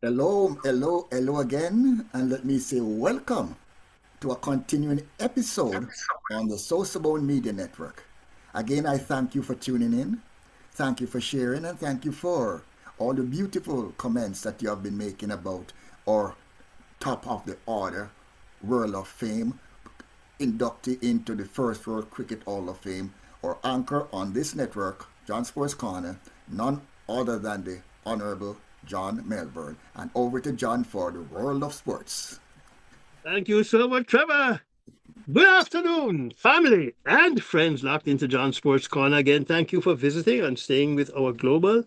Hello again, and let me say welcome to a continuing episode on the SosoBone Media Network. Again, I thank you for tuning in, thank you for sharing, and thank you for all the beautiful comments that you have been making about our top of the order World of Fame, inductee into the first World Cricket Hall of Fame, or anchor on this network, John Sports Corner, none other than the Honorable John Melbourne. And over to John for the world of sports. Thank you so much, Trevor. Good afternoon, family and friends locked into John Sports Corner. Again, thank you for visiting and staying with our global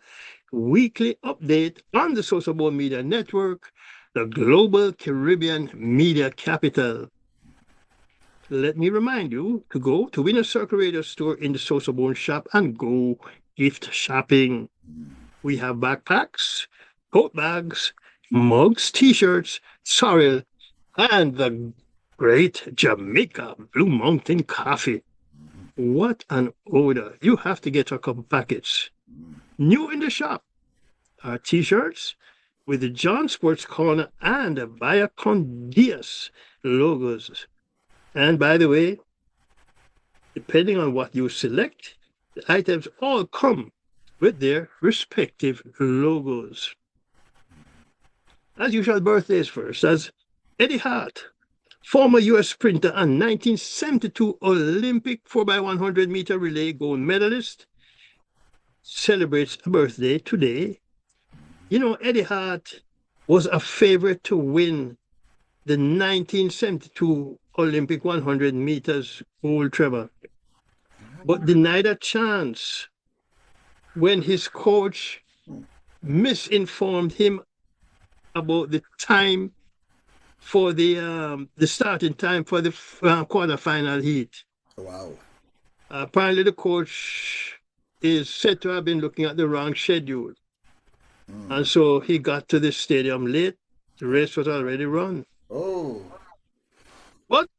weekly update on the SosoBone Media Network, the global Caribbean media capital. Let me remind you to go to Winner Circle Radio store in the SosoBone shop and go gift shopping. We have backpacks, tote bags, mugs, t-shirts, sorrel, and the great Jamaica Blue Mountain coffee. What an odor. You have to get a couple packets. New in the shop are t-shirts with the John Sports Corner and the Via Con Diaz logos. And by the way, depending on what you select, the items all come with their respective logos. As usual, birthdays first, as Eddie Hart, former U.S. sprinter and 1972 Olympic 4x100 meter relay gold medalist, celebrates a birthday today. You know, Eddie Hart was a favorite to win the 1972 Olympic 100 meters gold, Trevor, but denied a chance when his coach misinformed him about the time for the starting time for the quarterfinal heat. Wow. Apparently, the coach is said to have been looking at the wrong schedule, and so he got to the stadium late. The race was already run, Oh, but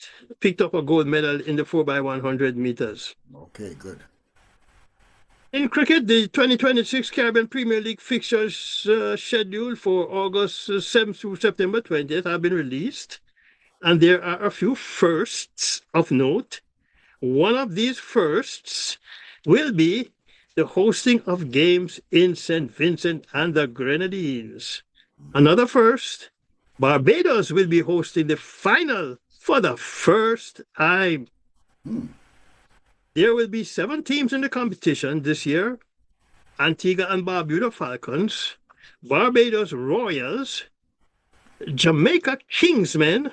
picked up a gold medal in the 4x100 meters. okay, good. In cricket, the 2026 Caribbean Premier League fixtures scheduled for August 7th through September 20th have been released, and there are a few firsts of note. One of these firsts will be the hosting of games in St. Vincent and the Grenadines. Another first, Barbados will be hosting the final for the first time. There will be 7 teams in the competition this year: Antigua and Barbuda Falcons, Barbados Royals, Jamaica Kingsmen,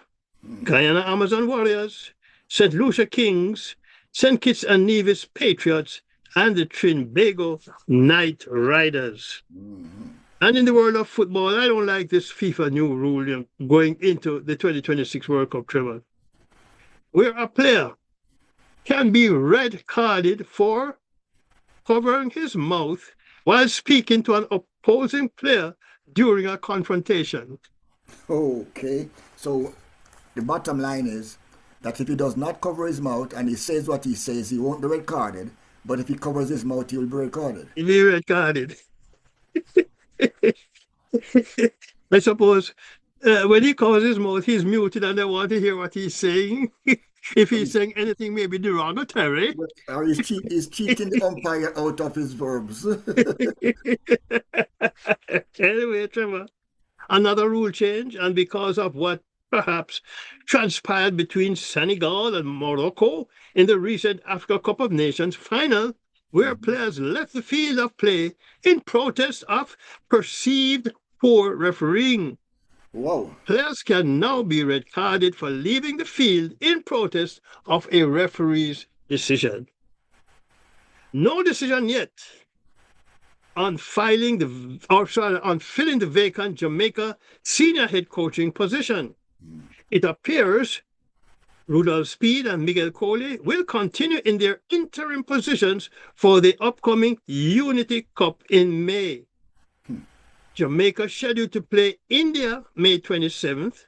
Guyana Amazon Warriors, St. Lucia Kings, St. Kitts and Nevis Patriots, and the Trinbago Knight Riders. And in the world of football, I don't like this FIFA new rule going into the 2026 World Cup, Trevor, where a player can be red carded for covering his mouth while speaking to an opposing player during a confrontation. Okay, so the bottom line is that if he does not cover his mouth and he says what he says, he won't be red carded. But if he covers his mouth, he will be red carded. He'll be red carded. I suppose when he covers his mouth, he's muted and they want to hear what he's saying. If he's saying anything maybe derogatory. Or he's cheating the umpire out of his verbs. Anyway, Trevor, another rule change, and because of what perhaps transpired between Senegal and Morocco in the recent Africa Cup of Nations final, where players left the field of play in protest of perceived poor refereeing. Wow. Players can now be red carded for leaving the field in protest of a referee's decision. No decision yet on filling the vacant Jamaica senior head coaching position. It appears Rudolph Speed and Miguel Coley will continue in their interim positions for the upcoming Unity Cup in May. Jamaica scheduled to play India May 27th,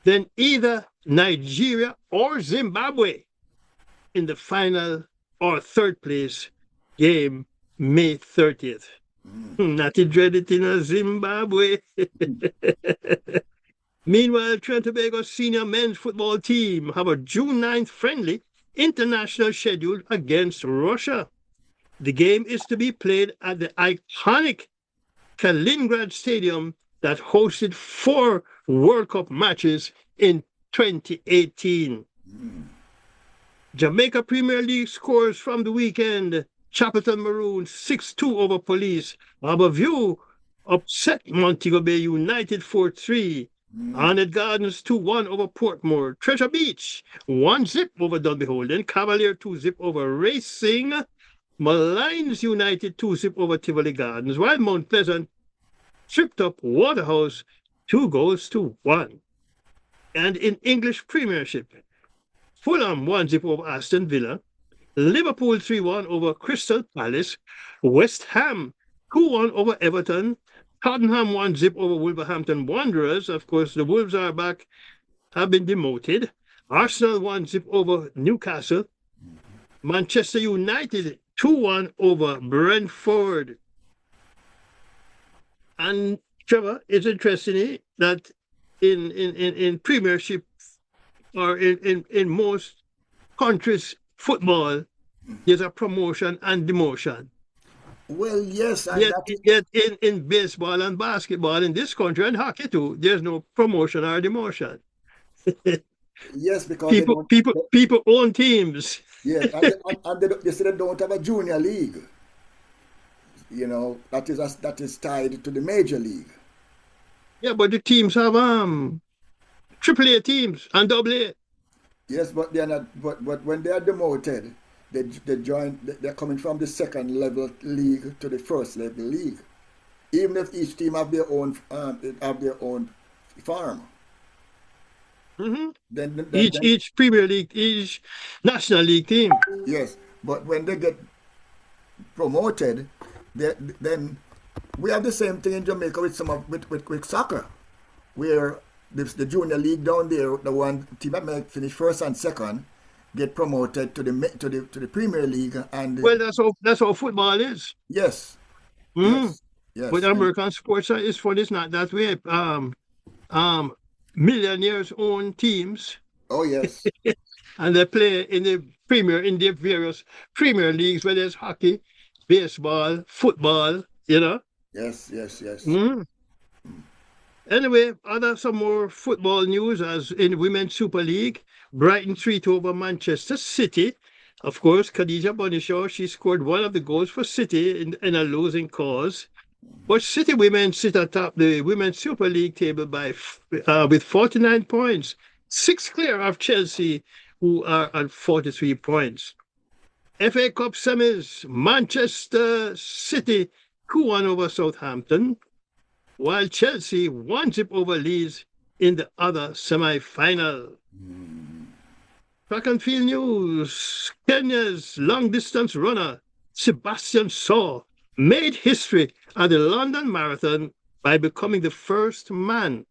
then either Nigeria or Zimbabwe in the final or third place game May 30th. Natty dread it in a Zimbabwe. Meanwhile, Trinidad and Tobago senior men's football team have a June 9th friendly international schedule against Russia. The game is to be played at the iconic Kaliningrad Stadium that hosted 4 World Cup matches in 2018. Jamaica Premier League scores from the weekend. Chapelton Maroons 6-2 over Police. Harbourview upset Montego Bay United 4-3. Arnett Gardens 2-1 over Portmore. Treasure Beach 1-0 over Dunbeholden. Cavalier 2-0 over Racing. Malines United 2-0 over Tivoli Gardens. While Mount Pleasant tripped up Waterhouse 2-1. And in English Premiership, Fulham 1-0 over Aston Villa. Liverpool 3-1 over Crystal Palace. West Ham 2-1 over Everton. Tottenham 1-0 over Wolverhampton Wanderers. Of course, the Wolves are back, have been demoted. Arsenal 1-0 over Newcastle. Manchester United 2-1 over Brentford. And Trevor, it's interesting that in Premiership or in most countries' football, there's a promotion and demotion. Well, yes, and Yet in baseball and basketball in this country and hockey too, there's no promotion or demotion. yes, because people own teams. yes, and they say they don't have a junior league. You know, that is tied to the major league. Yeah, but the teams have AAA teams and AA. Yes, but they're not. But when they are demoted, they join. They're coming from the second level league to the first level league, even if each team have their own farm. Mm-hmm. Then Each Premier League, each National League team. yes, but when they get promoted, then we have the same thing in Jamaica with soccer, where the junior league down there, the one team that may finish first and second, get promoted to the Premier League, and Well, that's how football is. yes, Mm-hmm. yes, But American sports is fun. It's not that way. Millionaires own teams, oh yes, and they play in the various Premier Leagues, whether it's hockey, baseball, football. yes. Mm. Anyway, some more football news as in Women's Super League. Brighton 3-2 over Manchester City. Of course, Khadija Bonishaw, she scored one of the goals for City in a losing cause. But City women sit atop the Women's Super League table with 49 points, 6 clear of Chelsea, who are at 43 points. FA Cup semis, Manchester City 2-1 over Southampton, while Chelsea 1-0 over Leeds in the other semi-final. Track and field news. Kenya's long-distance runner, Sebastian Saw, made history at the London Marathon by becoming the first man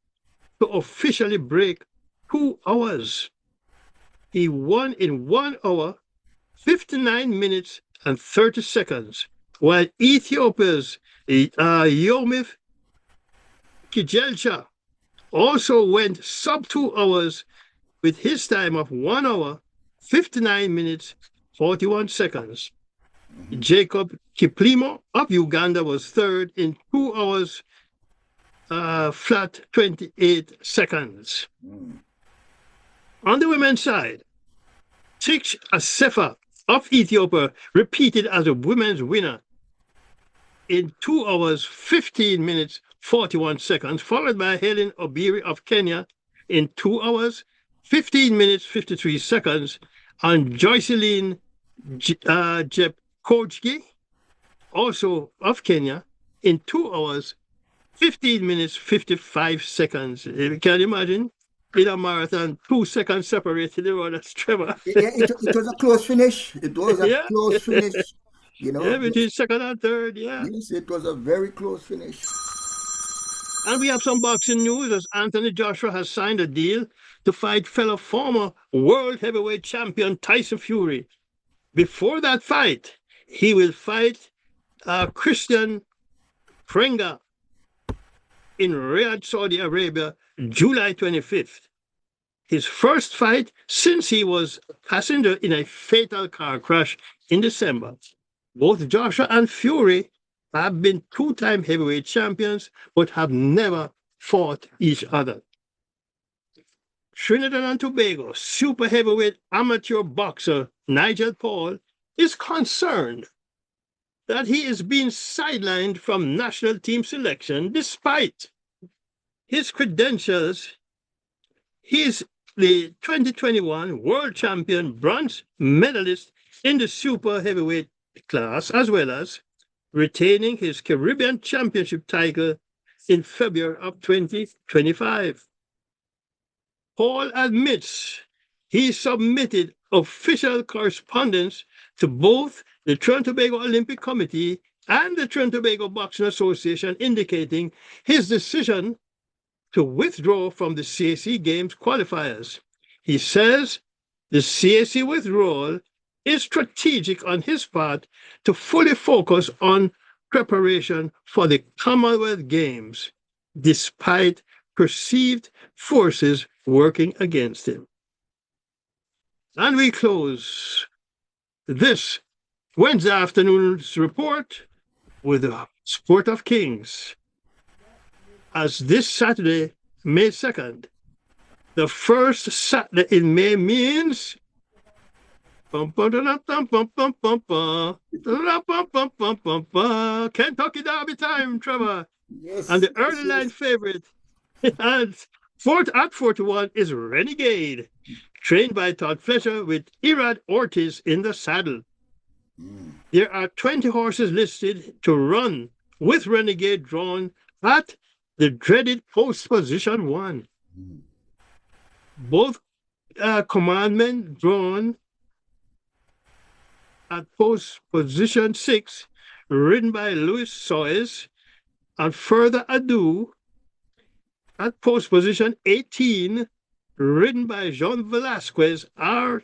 to officially break 2 hours. He won in 1 hour, 59 minutes and 30 seconds, while Ethiopia's Yomif Kijelcha also went sub 2 hours with his time of 1 hour, 59 minutes, 41 seconds. Jacob Kiplimo of Uganda was third in 2 hours, flat 28 seconds. On the women's side, Tish Asefa of Ethiopia repeated as a women's winner in 2 hours, 15 minutes, 41 seconds, followed by Helen Obiri of Kenya in 2 hours, 15 minutes, 53 seconds, and Joycelyn Jepkogi, also of Kenya, in 2 hours, 15 minutes, 55 seconds. Can you imagine? In a marathon, 2 seconds separated the runners, Trevor. It was a close finish. It was a Yeah. close finish. You know, Yeah, between second and third, yeah. yes, it was a very close finish. And we have some boxing news as Anthony Joshua has signed a deal to fight fellow former world heavyweight champion Tyson Fury. Before that fight, he will fight Christian Prenga in Riyadh, Saudi Arabia, July 25th. His first fight since he was a passenger in a fatal car crash in December. Both Joshua and Fury have been two-time heavyweight champions, but have never fought each other. Trinidad and Tobago super heavyweight amateur boxer Nigel Paul is concerned that he is being sidelined from national team selection despite his credentials. He is the 2021 world champion bronze medalist in the super heavyweight class, as well as retaining his Caribbean championship title in February of 2025. Paul admits he submitted official correspondence to both the Trinidad and Tobago Olympic Committee and the Trinidad and Tobago Boxing Association indicating his decision to withdraw from the CAC Games qualifiers. He says the CAC withdrawal is strategic on his part to fully focus on preparation for the Commonwealth Games, despite perceived forces working against him. And we close this Wednesday afternoon's report with the Sport of Kings. As this Saturday, May 2nd, the first Saturday in May means Kentucky Derby time, Trevor. Yes, and the early line favorite at 41 is Renegade, trained by Todd Fletcher with Irad Ortiz in the saddle. There are 20 horses listed to run with Renegade drawn at the dreaded post position 1. Both commandmen drawn at post position 6, ridden by Luis Soez, and Further Ado at post position 18, ridden by Jean Velasquez, are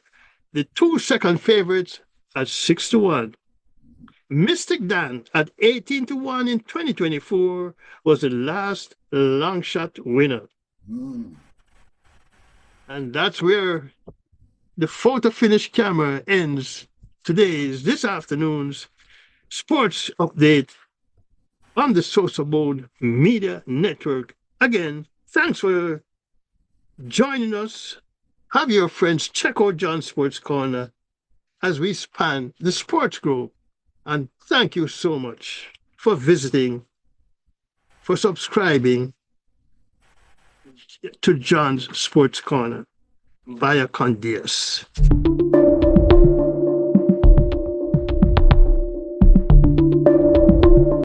the 2 second favorites at 6-1. Mystic Dan at 18-1 in 2024 was the last long shot winner. And that's where the photo finish camera ends this afternoon's sports update on the SosoBone Media Network. Again, thanks for joining us. Have your friends check out John's Sports Corner as we span the sports group. And thank you so much for visiting, for subscribing to John's Sports Corner via Condias.